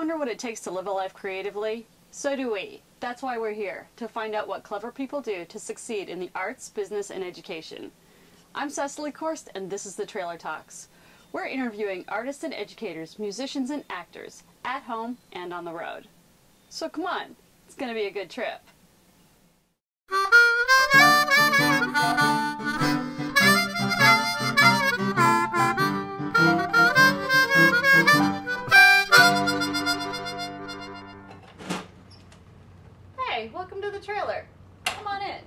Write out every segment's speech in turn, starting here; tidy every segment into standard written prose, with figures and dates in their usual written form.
wonder what it takes to live a life creatively? So do we. That's why we're here, to find out what clever people do to succeed in the arts, business, and education. I'm Cecily Korst, and this is the Trailer Talks. We're interviewing artists and educators, musicians and actors, at home and on the road. So come on, it's going to be a good trip. Hey, welcome to the trailer. Come on in.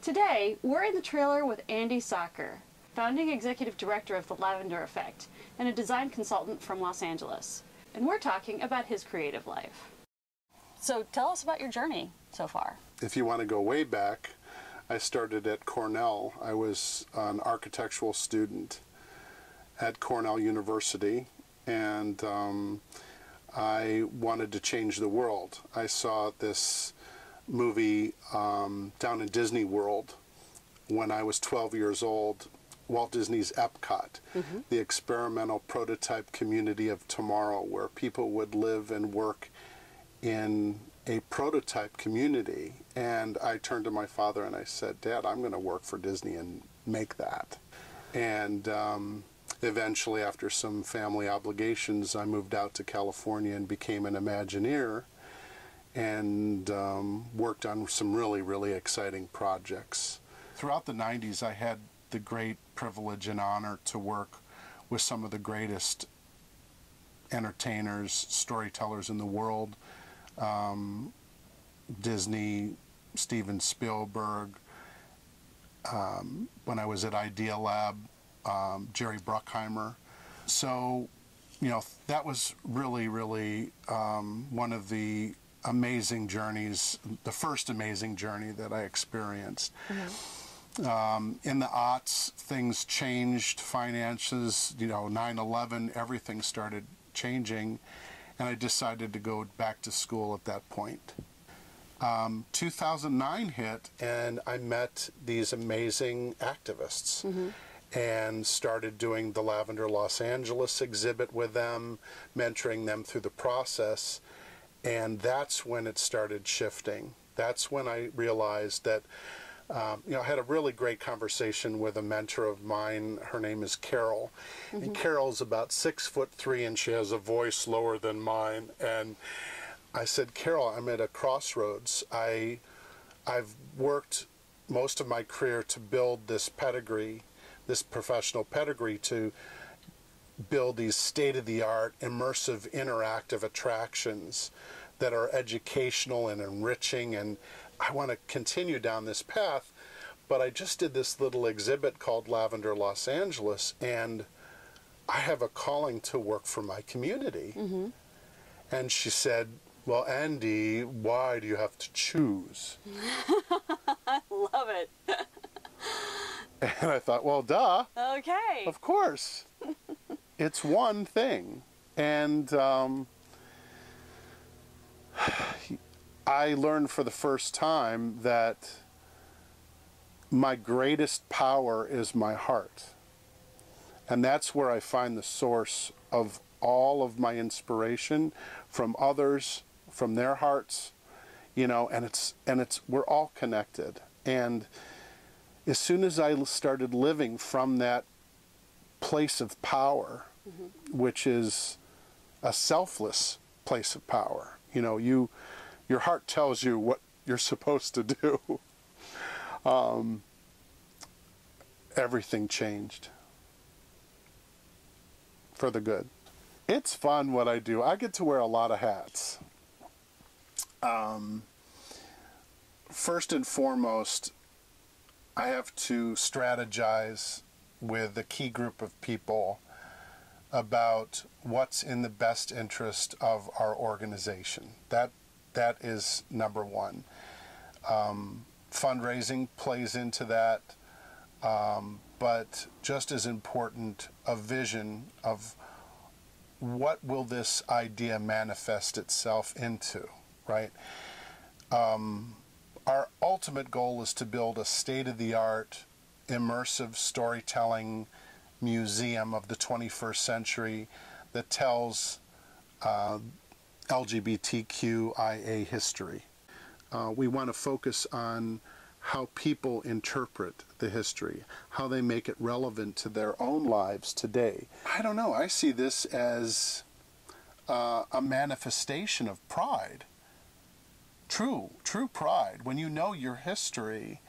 Today, we're in the trailer with Andy Sacher, founding executive director of the Lavender Effect and a design consultant from Los Angeles. And we're talking about his creative life. So tell us about your journey so far. If you want to go way back, I started at Cornell. I was an architectural student at Cornell University, and I wanted to change the world. I saw this movie down in Disney World when I was 12 years old, Walt Disney's Epcot, the experimental prototype community of tomorrow, where people would live and work in a prototype community. And I turned to my father and I said, "Dad, I'm going to work for Disney and make that." And eventually, after some family obligations, I moved out to California and became an Imagineer and worked on some really, really exciting projects. Throughout the 90s, I had the great privilege and honor to work with some of the greatest entertainers, storytellers in the world. Disney, Steven Spielberg. When I was at Idea Lab, Jerry Bruckheimer. So, you know, that was really, really one of the amazing journeys, the first amazing journey that I experienced. In the aughts, things changed, finances, you know, 9/11, everything started changing, and I decided to go back to school at that point. 2009 hit, and I met these amazing activists and started doing the Lavender Los Angeles exhibit with them, mentoring them through the process, and that's when it started shifting. That's when I realized that, you know, I had a really great conversation with a mentor of mine. Her name is Carol, and Carol's about 6'3", and she has a voice lower than mine. And I said, "Carol, I'm at a crossroads. I've worked most of my career to build this pedigree, this professional pedigree, to build these state-of-the-art, immersive, interactive attractions that are educational and enriching, and I want to continue down this path, but I just did this little exhibit called Lavender Los Angeles, and I have a calling to work for my community." And she said, "Well, Andy, why do you have to choose?" I love it. And I thought, well, duh. Okay. Of course. It's one thing. And I learned for the first time that my greatest power is my heart. And that's where I find the source of all of my inspiration, from others, from their hearts, you know, and it's we're all connected. And as soon as I started living from that place of power, which is a selfless place of power, you know, your heart tells you what you're supposed to do, everything changed for the good. It's fun what I do. I get to wear a lot of hats. First and foremost, I have to strategize with a key group of people about what's in the best interest of our organization. That is number one. Fundraising plays into that, but just as important, a vision of what will this idea manifest itself into, right? Our ultimate goal is to build a state-of-the-art, immersive storytelling museum of the 21st century that tells LGBTQIA history. We want to focus on how people interpret the history, how they make it relevant to their own lives today. I don't know, I see this as a manifestation of pride. True pride. When you know your history,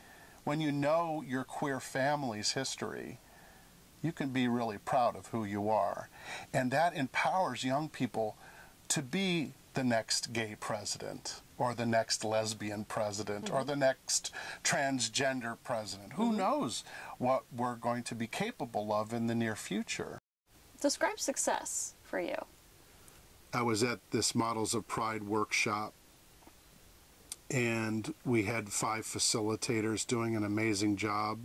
when you know your queer family's history, you can be really proud of who you are. And that empowers young people to be the next gay president, or the next lesbian president, or the next transgender president. Who knows what we're going to be capable of in the near future. Describe success for you. I was at this Models of Pride workshop, and we had 5 facilitators doing an amazing job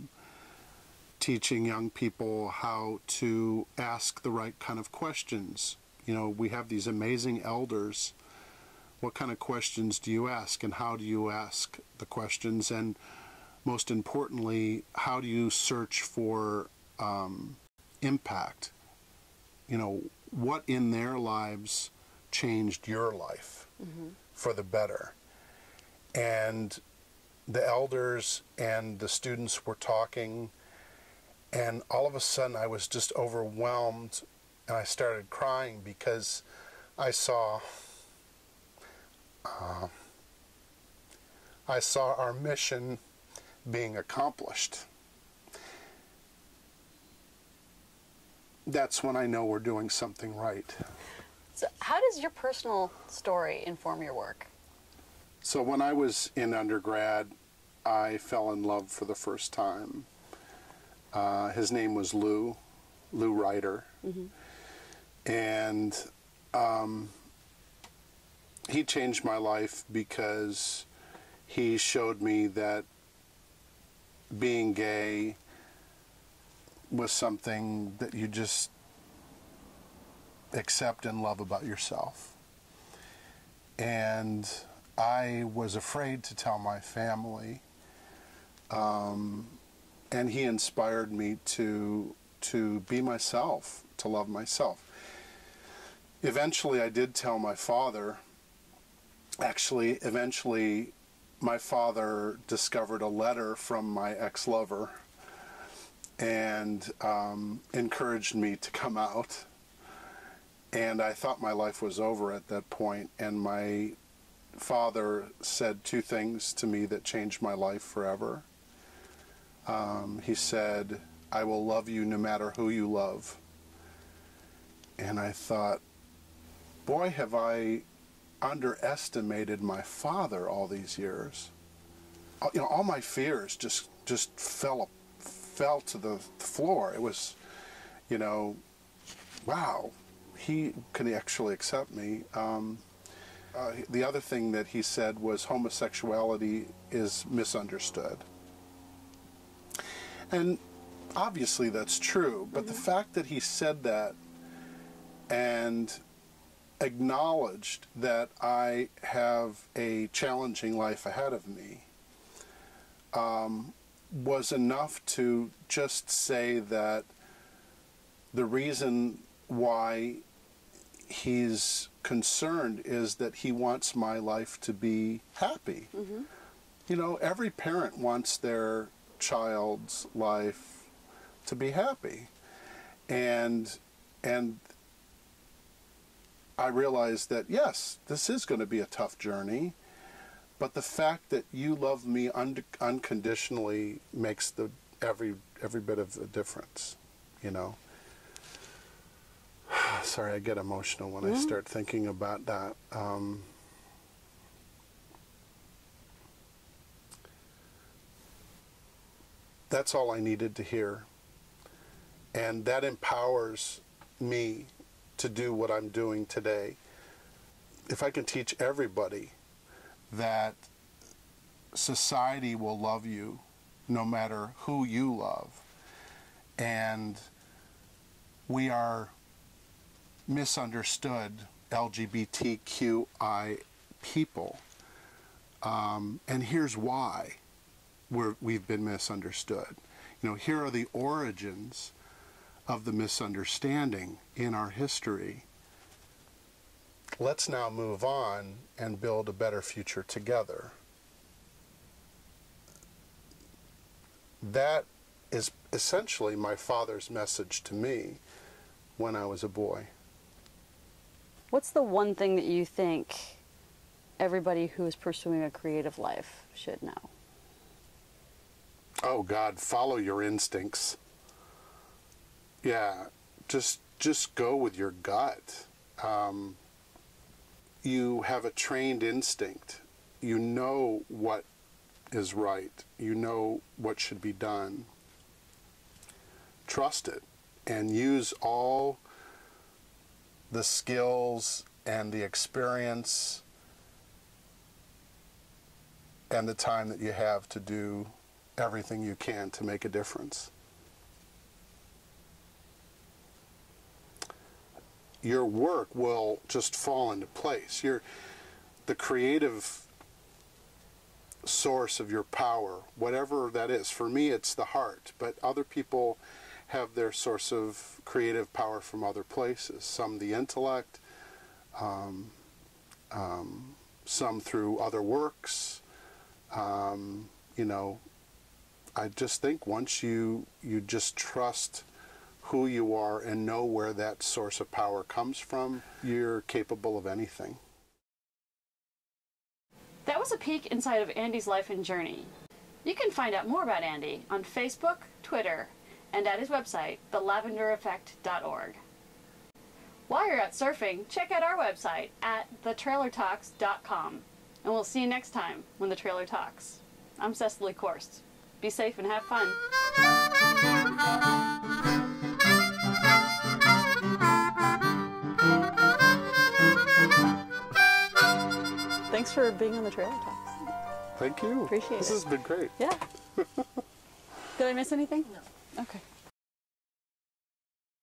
teaching young people how to ask the right kind of questions. You know, we have these amazing elders. What kind of questions do you ask, and how do you ask the questions? And most importantly, how do you search for impact? You know, what in their lives changed your life for the better? And the elders and the students were talking, and all of a sudden I was just overwhelmed, and I started crying because I saw our mission being accomplished. That's when I know we're doing something right. So how does your personal story inform your work? So when I was in undergrad, I fell in love for the first time. His name was Lou Ryder. And he changed my life because he showed me that being gay was something that you just accept and love about yourself. And I was afraid to tell my family, and he inspired me to be myself, to love myself. Eventually I did tell my father. Actually, eventually my father discovered a letter from my ex-lover and encouraged me to come out. And I thought my life was over at that point, and my father said 2 things to me that changed my life forever. He said, "I will love you no matter who you love." And I thought, boy, have I underestimated my father all these years. You know, all my fears just fell to the floor. It was, you know, wow, he could actually accept me. The other thing that he said was homosexuality is misunderstood. And obviously that's true, but the fact that he said that and acknowledged that I have a challenging life ahead of me was enough to just say that the reason why he's concerned is that he wants my life to be happy. You know, every parent wants their child's life to be happy, and I realized that yes, this is going to be a tough journey, but the fact that you love me unconditionally makes every bit of a difference, you know. Sorry, I get emotional when I start thinking about that. That's all I needed to hear. And that empowers me to do what I'm doing today. If I can teach everybody that society will love you no matter who you love, and we are misunderstood LGBTQI people, and here's why we've been misunderstood. You know, here are the origins of the misunderstanding in our history. Let's now move on and build a better future together. That is essentially my father's message to me when I was a boy. What's the one thing that you think everybody who is pursuing a creative life should know? Oh God, follow your instincts. Yeah, just go with your gut. You have a trained instinct. You know what is right. You know what should be done. Trust it and use all the skills and the experience and the time that you have to do everything you can to make a difference. Your work will just fall into place. The creative source of your power, whatever that is. For me, it's the heart, but other people have their source of creative power from other places. Some the intellect, some through other works. You know, I just think once you just trust who you are and know where that source of power comes from, you're capable of anything. That was a peek inside of Andy's life and journey. You can find out more about Andy on Facebook, Twitter, and at his website, thelavendereffect.org. While you're out surfing, check out our website at thetrailertalks.com. And we'll see you next time when the trailer talks. I'm Cecily Korst. Be safe and have fun. Thanks for being on the Trailer Talks. Thank you. Appreciate it. This has been great. Yeah. Did I miss anything? No. Okay.